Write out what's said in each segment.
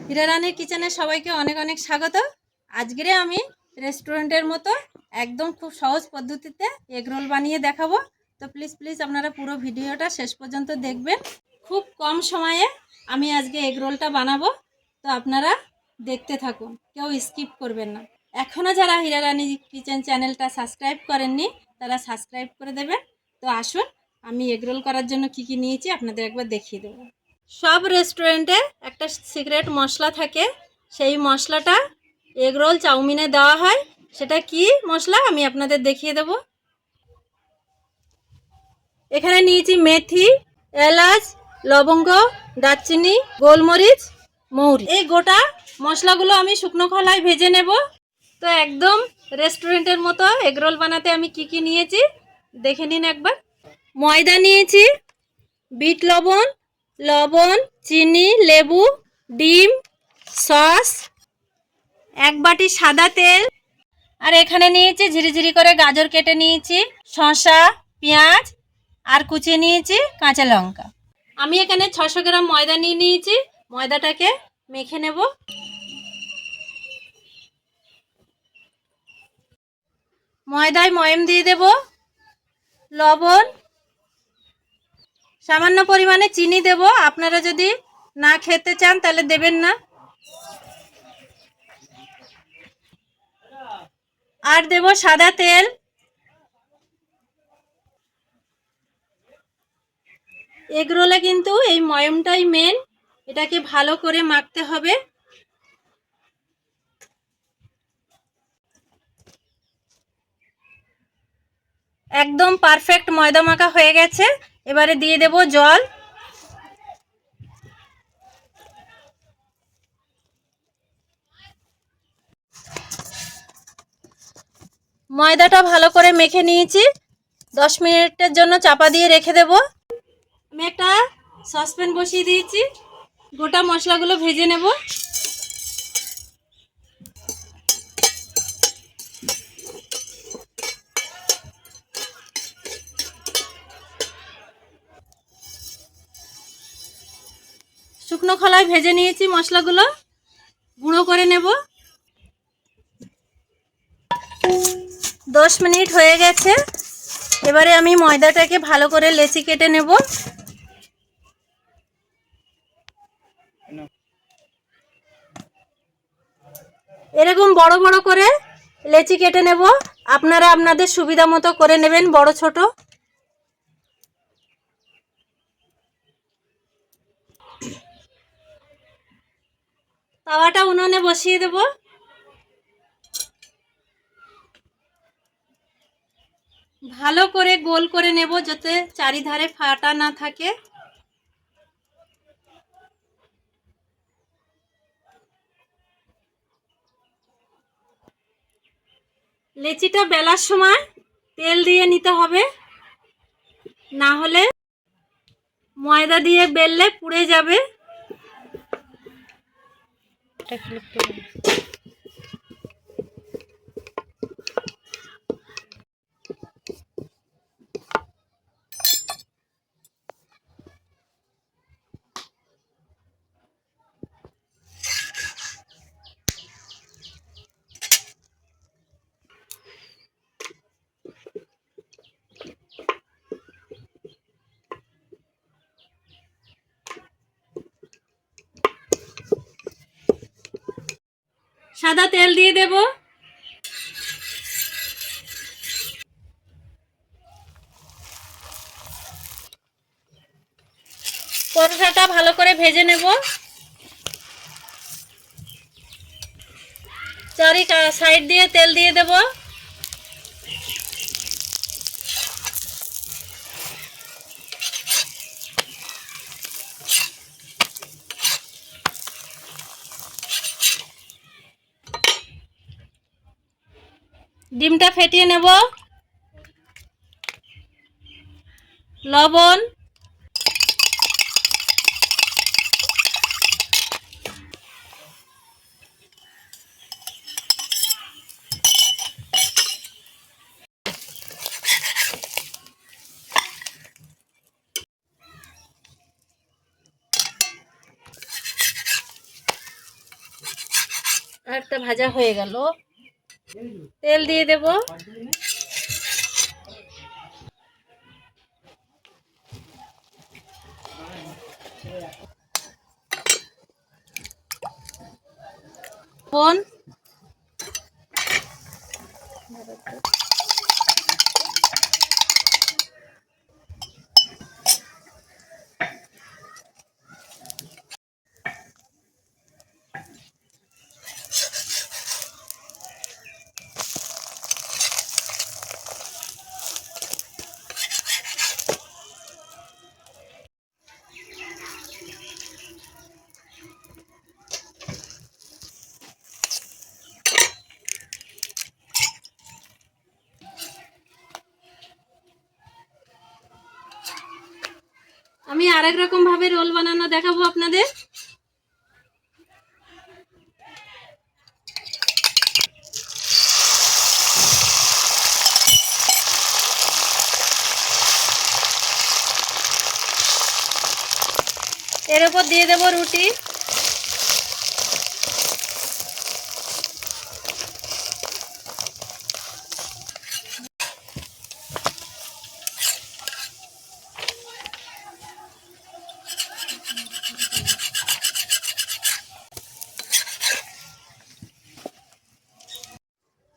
হীরা রানীর কিচেনে সবাইকে অনেক অনেক স্বাগত। আজকে আমি রেস্টুরেন্টের মতো একদম খুব সহজ পদ্ধতিতে এগ রোল বানিয়ে দেখাবো। তো প্লিজ আপনারা পুরো ভিডিওটা শেষ পর্যন্ত দেখবেন। খুব কম সময়ে আমি আজকে এগ রোলটা বানাবো, তো আপনারা দেখতে থাকুন, কেউ স্কিপ করবেন না। এখনও যারা হীরা রানী কিচেন চ্যানেলটা সাবস্ক্রাইব করেননি তারা সাবস্ক্রাইব করে দেবেন। তো আসুন, আমি এগ রোল করার জন্য কি কি নিয়েছি আপনাদের একবার দেখিয়ে দেবো। সব রেস্টুরেন্টে একটা সিক্রেট মশলা থাকে, সেই মশলাটা এগ রোল চাউমিনে দেওয়া হয়। সেটা কি মশলা আমি আপনাদের দেখিয়ে দেব। এখানে নিয়েছি মেথি, এলাচ, লবঙ্গ, দারচিনি, গোলমরিচ, মৌরি। এই গোটা মশলাগুলো আমি শুকনো খোলায় ভেজে নেব। তো একদম রেস্টুরেন্টের মতো এগ রোল বানাতে আমি কি কি নিয়েছি দেখে নিন একবার। ময়দা নিয়েছি, বিট লবণ, লবণ, চিনি, লেবু, ডিম, সস, এক বাটি সাদা তেল, আর এখানে নিয়েছি ঝিরিঝিরি করে গাজর কেটে নিয়েছি, শসা, পেঁয়াজ, আর কুচিয়ে নিয়েছি কাঁচা লঙ্কা। আমি এখানে 600 গ্রাম ময়দা নিয়ে নিয়েছি। ময়দাটাকে মেখে নেব। ময়দায় ময়ম দিয়ে দেব, লবণ, সামান্য পরিমাণে চিনি দেব। আপনারা যদি না খেতে চান তাহলে দেবেন না। আর দেব সাদা তেল। এগ রোলে কিন্তু এই ময়মটাই মেন, এটাকে ভালো করে মাখতে হবে। একদম পারফেক্ট ময়দা মাখা হয়ে গেছে। এবারে দিয়ে দেব জল। ময়দাটা ভালো করে মেখে নিয়েছি। 10 মিনিটের জন্য চাপা দিয়ে রেখে দেব। আমি একটা সসপ্যান বসিয়ে দিয়েছি, গোটা মশলাগুলো ভেজে নেব। শুকনো খোলায় ভেজে নিয়েছি, মশলাগুলো গুঁড়ো করে নেব। 10 মিনিট হয়ে গেছে। এবারে আমি ময়দাটাকে ভালো করে লেচি কেটে নেব। এরকম বড় বড় করে লেচি কেটে নেব। আপনারা আপনাদের সুবিধা মতো করে নেবেন, বড় ছোট। তাওয়াটা উনুনে বসিয়ে দেব। ভালো করে গোল করে নেব যাতে চারিধারে ফাটা না থাকে। লেচিটা বেলার সময় তেল দিয়ে নিতে হবে, না হলে ময়দা দিয়ে বেললে পুড়ে যাবে। সাদা তেল দিয়ে দেব। পরোটাটা ভালো করে ভেজে নেব। চারি সাইড দিয়ে তেল দিয়ে দেব। ডিমটা ফেটিয়ে নেব। লবণ, একটা ভাজা হয়ে গেল, তেল দিয়ে দেব। লবণ, আমি আরেক রকম ভাবে রোল বানানো দেখাবো আপনাদের। এর উপর দিয়ে দেব রুটি।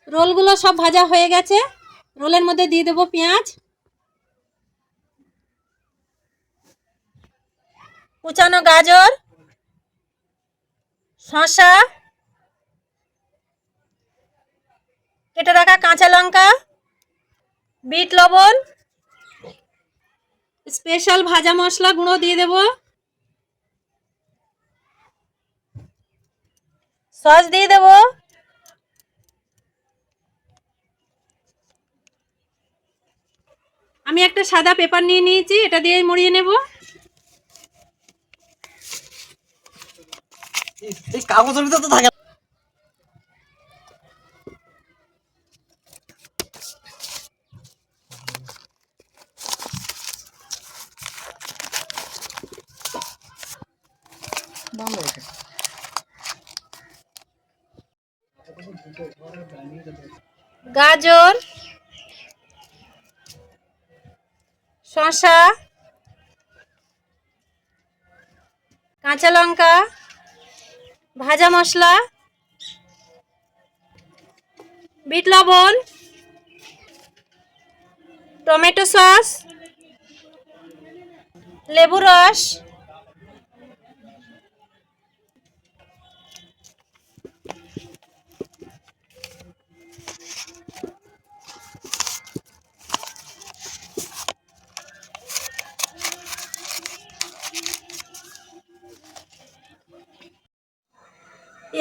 রোলগুলো সব ভাজা হয়ে গেছে, রোলের মধ্যে দিয়ে দেব পেঁয়াজ, কুচানো গাজর, শসা, কেটে রাখা কাঁচা লঙ্কা, বিট লবণ, স্পেশাল ভাজা মশলা গুঁড়ো দিয়ে দেব, সস দিয়ে দেব, আমি একটা সাদা পেপার নিয়ে নিয়েছি, এটা দিয়ে মুড়িয়ে নেব। কাগজের ভিতর তো থাকে। গাজর, শসা, কাঁচা লঙ্কা, ভাজা মশলা, বিট লবণ, টমেটো সস, লেবু রস,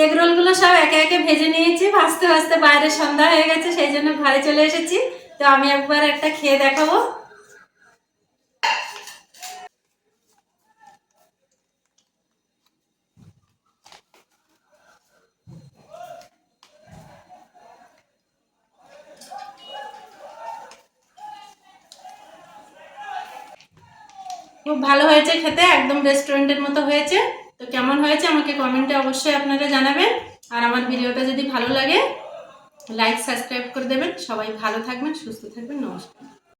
এগ রোলগুলো সব একে একে ভেজে নিয়েছি। ভাজতে ভাজতে বাইরে সন্ধ্যা হয়ে গেছে, সেই জন্য ঘরে চলে এসেছি। তো আমি একবার একটা খেয়ে দেখাবো। খুব ভালো হয়েছে খেতে, একদম রেস্টুরেন্টের মতো হয়েছে। তো কেমন হয়েছে আমাকে কমেন্টে অবশ্যই আপনারা জানাবেন। আর আমার ভিডিওটা যদি ভালো লাগে লাইক সাবস্ক্রাইব করে দেবেন। সবাই ভালো থাকবেন, সুস্থ থাকবেন। নমস্কার।